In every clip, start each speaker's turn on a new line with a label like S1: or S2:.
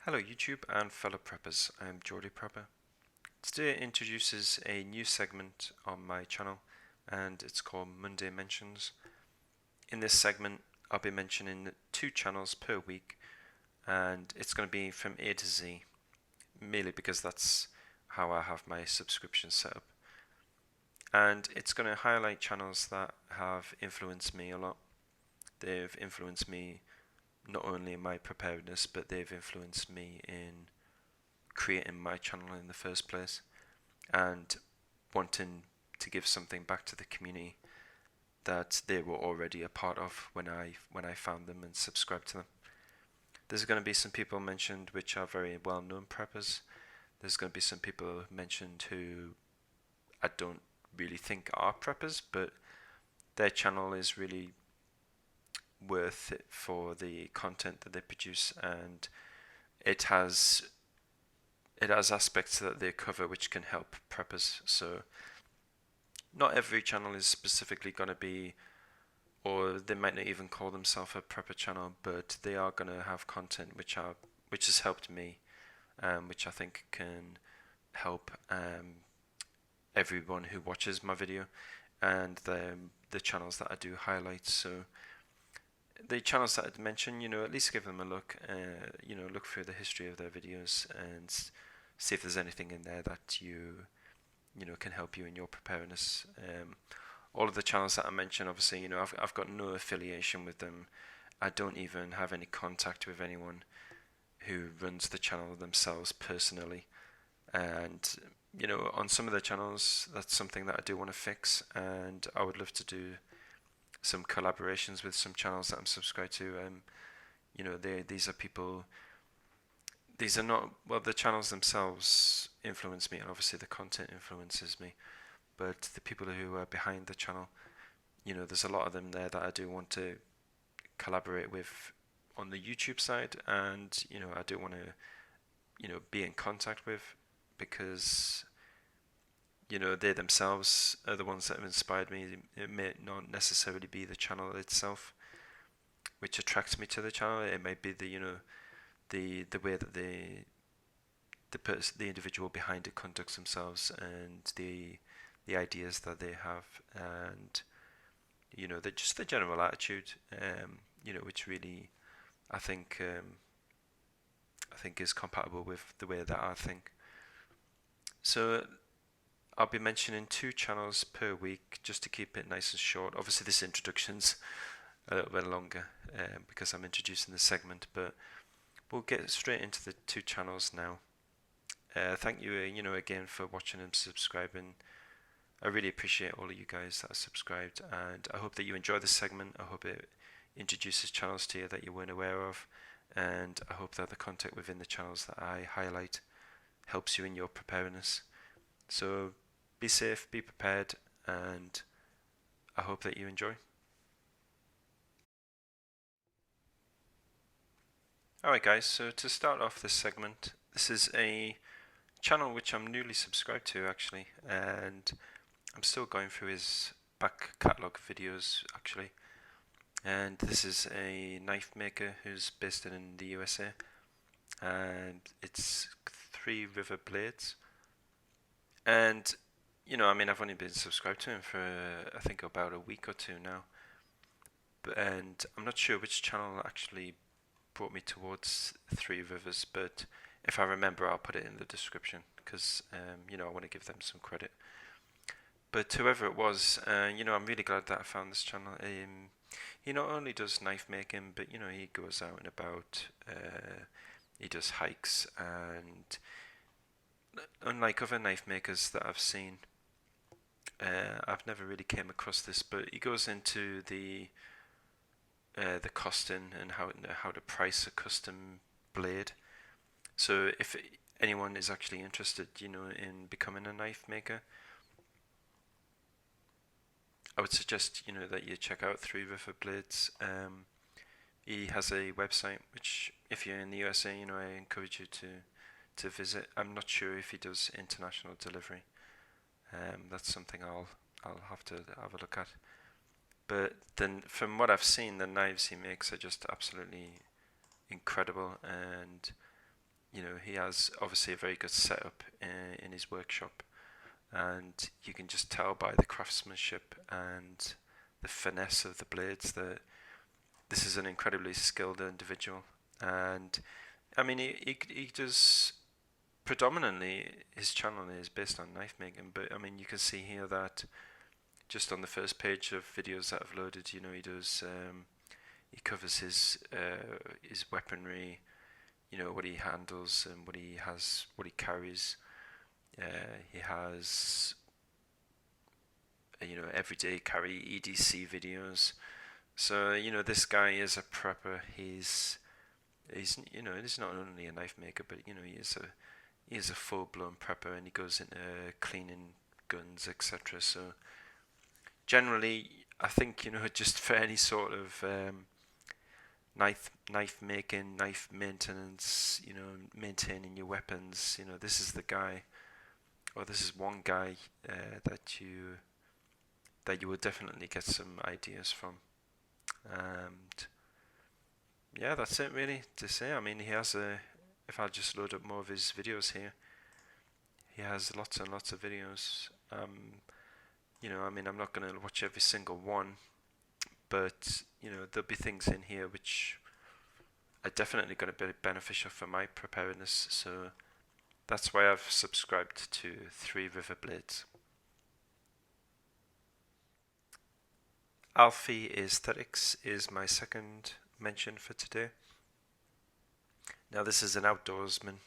S1: Hello YouTube and fellow preppers, I'm Geordie Prepper. Today introduces a new segment on my channel and it's called Monday Mentions. In this segment I'll be mentioning 2 channels per week and it's going to be from A to Z, merely because that's how I have my subscription set up. And it's going to highlight channels that have influenced me a lot. They've influenced me not only in my preparedness, but they've influenced me in creating my channel in the first place and wanting to give something back to the community that they were already a part of when I found them and subscribed to them. There's going to be some people mentioned which are very well known preppers. There's going to be some people mentioned who I don't really think are preppers, but their channel is really worth it for the content that they produce, and it has aspects that they cover which can help preppers. So not every channel is specifically going to be, or they might not even call themselves a prepper channel, but they are going to have content which has helped me, which I think can help everyone who watches my video, and the channels that I do highlight. So the channels that I'd mention, at least give them a look, look through the history of their videos and see if there's anything in there that can help you in your preparedness. All of the channels that I mentioned, obviously, I've got no affiliation with them. I don't even have any contact with anyone who runs the channel themselves personally. And on some of the channels, that's something that I do want to fix, and I would love to do some collaborations with some channels that I'm subscribed to. These are people. These are not, well, the channels themselves influence me, and obviously the content influences me. But the people who are behind the channel, there's a lot of them there that I do want to collaborate with on the YouTube side, and I do want to be in contact with, because they themselves are the ones that have inspired me. It may not necessarily be the channel itself which attracts me to the channel. It may be the way that the individual behind it conducts themselves, and the ideas that they have, and just the general attitude, which really I think is compatible with the way that I think. So I'll be mentioning 2 channels per week just to keep it nice and short. Obviously this introduction's a little bit longer because I'm introducing the segment, but we'll get straight into the 2 channels now. Thank you, again for watching and subscribing. I really appreciate all of you guys that are subscribed, and I hope that you enjoy this segment. I hope it introduces channels to you that you weren't aware of, and I hope that the content within the channels that I highlight helps you in your preparedness. So be safe, be prepared, and I hope that you enjoy. Alright guys, so to start off this segment, this is a channel which I'm newly subscribed to actually, and I'm still going through his back catalogue videos actually. And this is a knife maker who's based in the USA, and it's Three River Blades. And I've only been subscribed to him for I think about a week or 2 now, and I'm not sure which channel actually brought me towards Three Rivers, but if I remember I'll put it in the description, because I want to give them some credit. But whoever it was, I'm really glad that I found this channel. He not only does knife making, but he goes out and about, he does hikes, and unlike other knife makers that I've seen, I've never really came across this, but he goes into the costing and how to price a custom blade. So if anyone is actually interested, in becoming a knife maker, I would suggest that you check out Three River Blades. He has a website which, if you're in the USA, I encourage you to visit. I'm not sure if he does international delivery. That's something I'll have to have a look at. But then, from what I've seen, the knives he makes are just absolutely incredible, and he has obviously a very good setup in his workshop, and you can just tell by the craftsmanship and the finesse of the blades that this is an incredibly skilled individual. And I mean, he does predominantly, his channel is based on knife making, but I mean, you can see here that just on the first page of videos that I've loaded, he does he covers his weaponry, what he handles and what he has, what he carries. He has everyday carry EDC videos. So this guy is a prepper. He's he's not only a knife maker, but he is a full blown prepper, and he goes into cleaning guns, etc. So generally, I think just for any sort of knife making, knife maintenance, maintaining your weapons, this is the guy, or this is one guy that you will definitely get some ideas from. And yeah, that's it really to say. I mean, he has if I just load up more of his videos here, he has lots and lots of videos. I mean, I'm not going to watch every single one, but there'll be things in here which are definitely going to be beneficial for my preparedness. So that's why I've subscribed to 3 River Blades. Alfie Aesthetics is my second mention for today. Now this is an outdoorsman,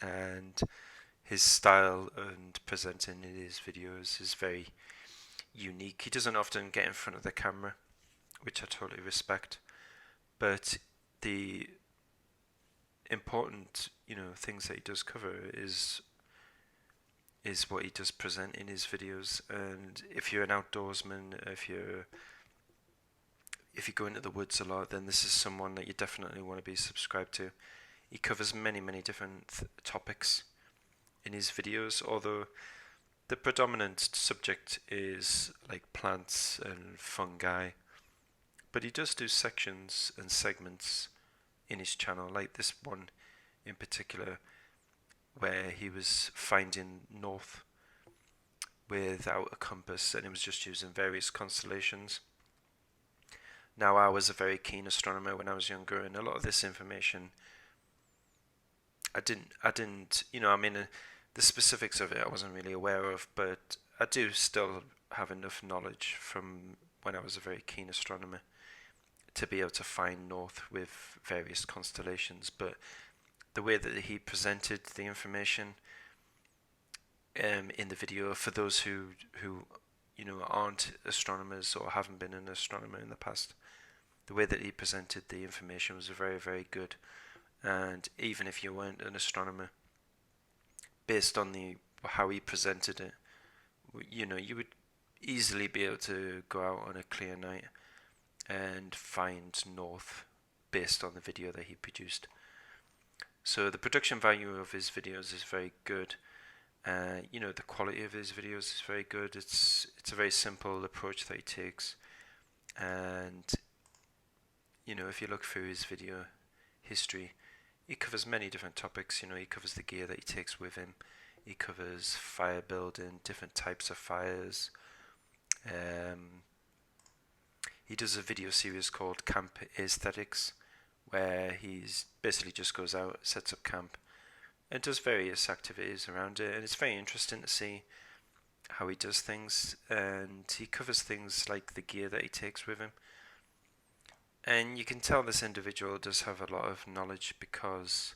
S1: and his style and presenting in his videos is very unique. He doesn't often get in front of the camera, which I totally respect, but the important things that he does cover is what he does present in his videos. And if you're an outdoorsman, if you go into the woods a lot, then this is someone that you definitely want to be subscribed to. He covers many different topics in his videos, although the predominant subject is like plants and fungi, but he does do sections and segments in his channel, like this one in particular, where he was finding north without a compass, and he was just using various constellations. Now, I was a very keen astronomer when I was younger, and a lot of this information I didn't the specifics of it I wasn't really aware of, but I do still have enough knowledge from when I was a very keen astronomer to be able to find north with various constellations. But the way that he presented the information in the video, for those who aren't astronomers or haven't been an astronomer in the past, the way that he presented the information was very, very good. And even if you weren't an astronomer, based on how he presented it, you would easily be able to go out on a clear night and find north based on the video that he produced. So the production value of his videos is very good. The quality of his videos is very good. It's a very simple approach that he takes, and if you look through his video history, he covers many different topics. He covers the gear that he takes with him. He covers fire building, different types of fires. He does a video series called Camp Aesthetics, where he's basically just goes out, sets up camp, and does various activities around it. And it's very interesting to see how he does things. And he covers things like the gear that he takes with him. And you can tell this individual does have a lot of knowledge, because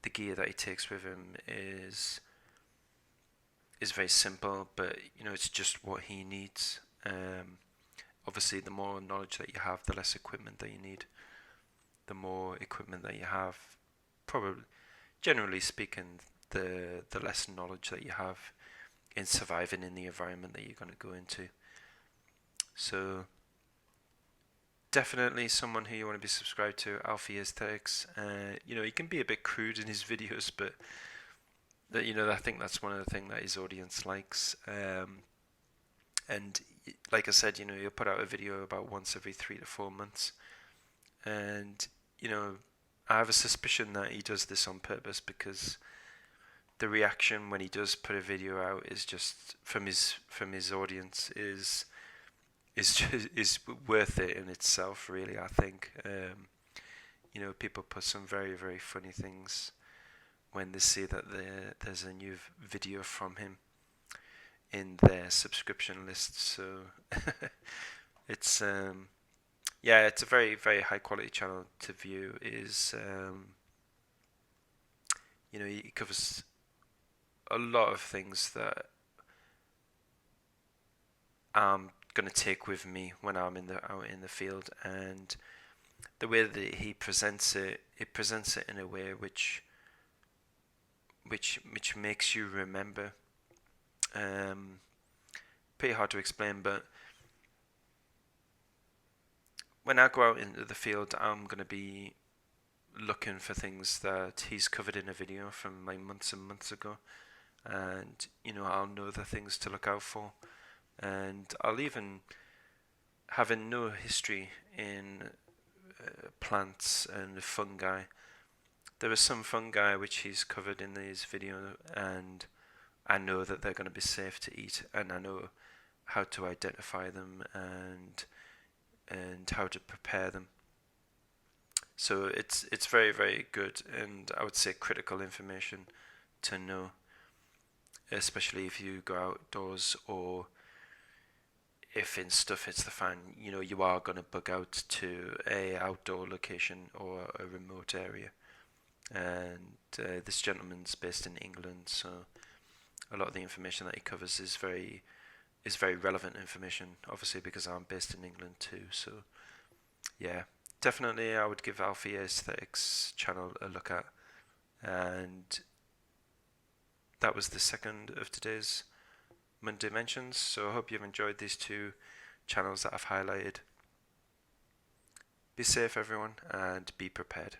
S1: the gear that he takes with him is very simple, but it's just what he needs. Obviously, the more knowledge that you have, the less equipment that you need. The more equipment that you have, probably, generally speaking, the less knowledge that you have in surviving in the environment that you're going to go into. So definitely someone who you want to be subscribed to, Alfie Aesthetics. He can be a bit crude in his videos, but I think that's one of the things that his audience likes. And like I said, he'll put out a video about once every 3 to 4 months, and I have a suspicion that he does this on purpose, because the reaction when he does put a video out is just from his audience is worth it in itself, really. I think people put some very, very funny things when they see that there's a new video from him in their subscription list. So it's it's a very, very high quality channel to view. He covers a lot of things that I'm gonna take with me when I'm out in the field, and the way that he presents it in a way which makes you remember. Pretty hard to explain, but when I go out into the field, I'm gonna be looking for things that he's covered in a video from like months and months ago, and I'll know the things to look out for, and I'll even, having no history in plants and fungi, there are some fungi which he's covered in these videos, and I know that they're going to be safe to eat, and I know how to identify them and how to prepare them. So it's very, very good, and I would say critical information to know, especially if you go outdoors, or if in stuff hits the fan, you are going to bug out to a outdoor location or a remote area. And this gentleman's based in England, so a lot of the information that he covers is very relevant information, obviously, because I'm based in England too. So yeah, definitely I would give Alfie Aesthetics channel a look at. And that was the second of today's Monday Mentions. So I hope you've enjoyed these two channels that I've highlighted. Be safe, everyone, and be prepared.